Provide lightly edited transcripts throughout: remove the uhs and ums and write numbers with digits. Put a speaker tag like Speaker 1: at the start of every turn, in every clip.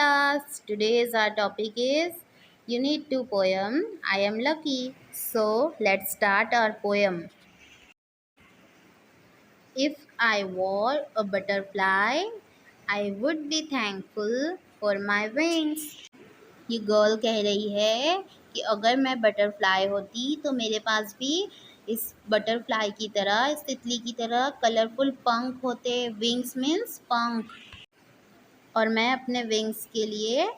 Speaker 1: class. Today's our topic is Unit 2 poem I am lucky. So let's start our poem. If I were a butterfly, I would be thankful for my wings. ये girl कह रही है कि अगर मैं butterfly होती तो मेरे पास भी इस बटरफ्लाई की तरह, इस तितली की तरह कलरफुल पंख होते। विंग्स मीन्स पंख। और मैं अपने विंग्स के लिए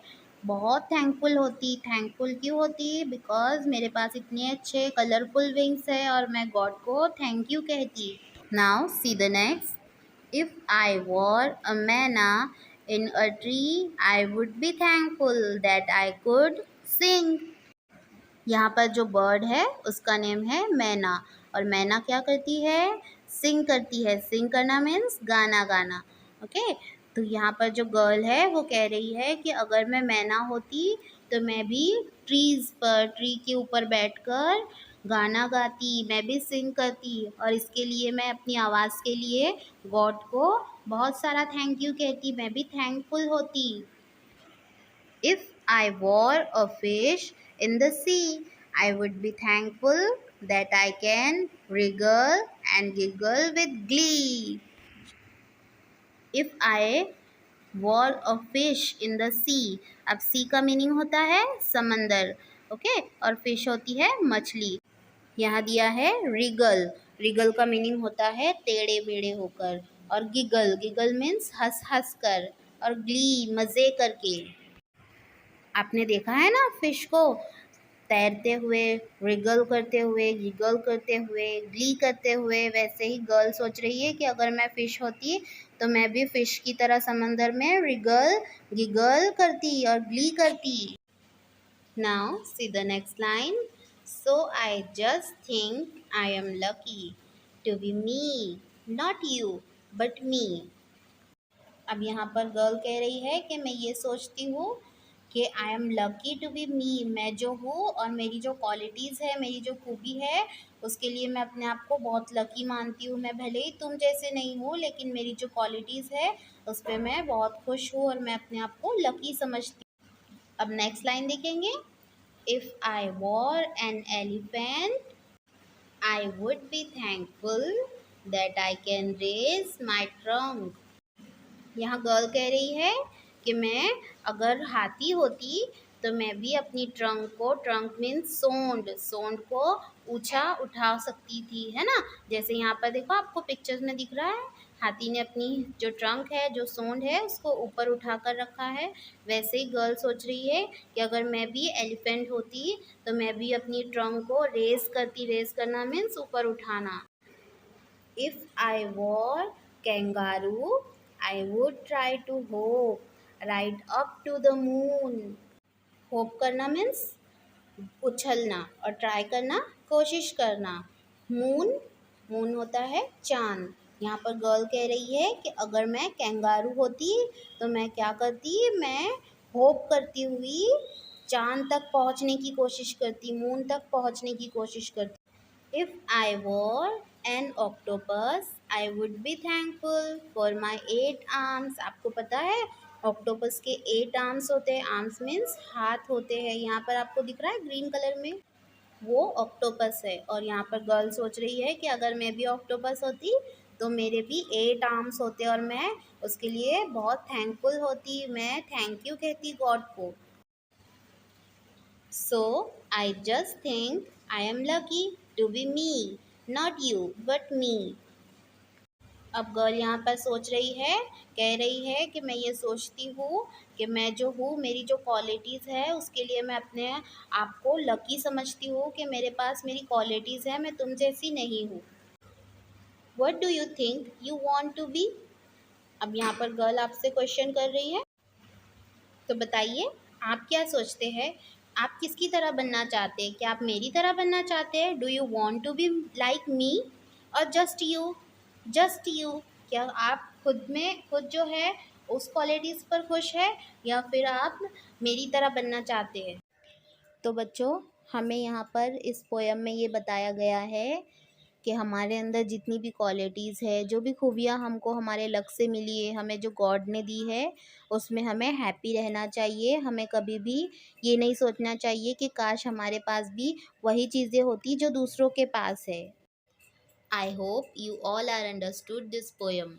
Speaker 1: बहुत थैंकफुल होती। थैंकफुल क्यों होती? बिकॉज मेरे पास इतने अच्छे कलरफुल विंग्स है और मैं गॉड को थैंक यू कहती। Now see the next. If I were a myna in a tree I would be thankful that I could sing. यहाँ पर जो बर्ड है उसका नेम है मैना। और मैना क्या करती है? सिंग करती है। सिंग करना मीन्स गाना गाना। ओके, तो यहाँ पर जो गर्ल है वो कह रही है कि अगर मैं मैना होती तो मैं भी ट्री के ऊपर बैठकर गाना गाती, मैं भी सिंग करती। और इसके लिए मैं अपनी आवाज़ के लिए गॉड को बहुत सारा थैंक यू कहती, मैं भी थैंकफुल होती। If I were a fish in the sea, I would be thankful that I can wriggle and giggle with glee. If I were a fish in the sea, अब sea का meaning होता है समंदर, okay, और fish होती है मछली। यहाँ दिया है रिगल। रिगल का मीनिंग होता है टेढ़े मेढ़े होकर। और गिगल, गिगल मीन्स हंस हंस कर। और ग्ली, मज़े करके। आपने देखा है ना फिश को तैरते हुए, रिगल करते हुए, गिगल करते हुए, ग्ली करते हुए। वैसे ही गर्ल सोच रही है कि अगर मैं फ़िश होती तो मैं भी फ़िश की तरह समंदर में रिगल गिगल करती और ग्ली करती। Now see the next line. So I just think I am lucky to be me, not you but me. अब यहाँ पर गर्ल कह रही है कि मैं ये सोचती हूँ कि I am lucky to be me, मैं जो हूँ और मेरी जो क्वालिटीज़ है, मेरी जो खूबी है, उसके लिए मैं अपने आप को बहुत लकी मानती हूँ। मैं भले ही तुम जैसे नहीं हूँ, लेकिन मेरी जो क्वालिटीज़ है उस पर मैं बहुत खुश हूँ और मैं अपने आप को लकी समझती हूँ। अब नेक्स्ट लाइन देखेंगे। If I were an elephant I would be thankful that I can raise my trunk. यहाँ गर्ल कह रही है कि मैं अगर हाथी होती तो मैं भी अपनी ट्रंक मीन्स सोंड को ऊंचा उठा सकती थी, है ना। जैसे यहाँ पर देखो आपको पिक्चर्स में दिख रहा है, हाथी ने अपनी जो ट्रंक है, जो सोंड है, उसको ऊपर उठा कर रखा है। वैसे ही गर्ल सोच रही है कि अगर मैं भी एलिफेंट होती तो मैं भी अपनी ट्रंक को रेस करती। रेस करना मीन्स ऊपर उठाना। If I were kangaroo, I would try to hop right up to the moon. Hope करना मीन्स उछलना और ट्राई करना कोशिश करना। मून, मून होता है चांद। यहाँ पर गर्ल कह रही है कि अगर मैं कैंगारू होती तो मैं क्या करती? मैं होप करती हुई चांद तक पहुँचने की कोशिश करती, मून तक पहुँचने की कोशिश करती। If I were an octopus, I would be thankful for my 8 arms. आपको पता है ऑक्टोपस के 8 आर्म्स होते हैं। आर्म्स मीन्स हाथ होते हैं। यहाँ पर आपको दिख रहा है ग्रीन कलर में, वो ऑक्टोपस है। और यहाँ पर गर्ल सोच रही है कि अगर मैं भी ऑक्टोपस होती तो मेरे भी 8 आर्म्स होते और मैं उसके लिए बहुत थैंकफुल होती। मैं थैंक यू कहती गॉड को। So I just think I am lucky to be me, not you but me. अब गर्ल यहाँ पर सोच रही है, कह रही है कि मैं ये सोचती हूँ कि मैं जो हूँ, मेरी जो क्वालिटीज़ है उसके लिए मैं अपने आप को लकी समझती हूँ कि मेरे पास मेरी क्वालिटीज़ है, मैं तुम जैसी नहीं हूँ। What do you think you want to be? अब यहाँ पर गर्ल आपसे क्वेश्चन कर रही है, तो बताइए आप क्या सोचते हैं? आप किसकी तरह बनना चाहते हैं? क्या आप मेरी तरह बनना चाहते हैं? Do you want to be like me और जस्ट यू? जस्ट यू, क्या आप खुद जो है उस क्वालिटीज़ पर खुश है या फिर आप मेरी तरह बनना चाहते हैं? तो बच्चों, हमें यहाँ पर इस पोयम में ये बताया गया है कि हमारे अंदर जितनी भी क्वालिटीज़ है, जो भी खूबियाँ हमको हमारे लक से मिली है, हमें जो गॉड ने दी है, उसमें हमें हैप्पी रहना चाहिए। हमें कभी भी ये नहीं सोचना चाहिए कि काश हमारे पास भी वही चीज़ें होती जो दूसरों के पास है। I hope you all are understood this poem.